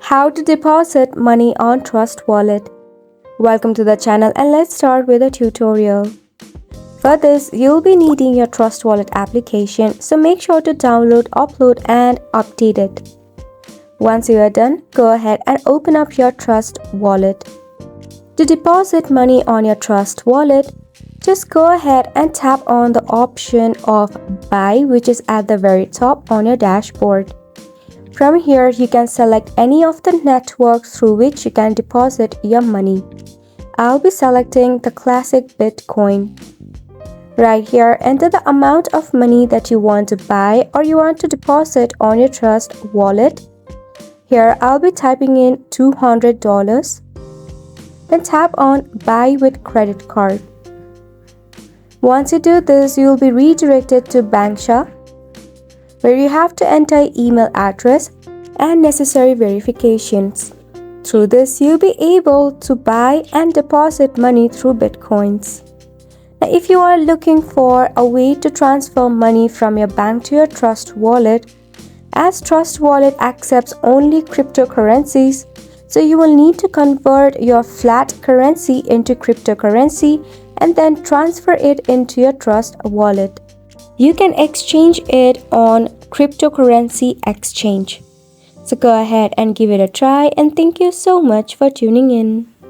How to deposit money on Trust Wallet. Welcome to the channel and let's start with a tutorial. For this, you'll be needing your Trust Wallet application, so make sure to download, upload and update it. Once you are done, go ahead and open up your Trust Wallet. To deposit money on your Trust Wallet, just go ahead and tap on the option of Buy, which is at the very top on your dashboard. From here, you can select any of the networks through which you can deposit your money. I'll be selecting the classic Bitcoin. Right here, enter the amount of money that you want to buy or you want to deposit on your Trust Wallet. Here, I'll be typing in $200. Then tap on Buy with Credit Card. Once you do this, you'll be redirected to Banksha, where you have to enter email address and necessary verifications. Through this, you'll be able to buy and deposit money through Bitcoins. Now, if you are looking for a way to transfer money from your bank to your Trust Wallet, as Trust Wallet accepts only cryptocurrencies, so you will need to convert your fiat currency into cryptocurrency and then transfer it into your Trust Wallet. You can exchange it on cryptocurrency exchange. So go ahead and give it a try, and thank you so much for tuning in.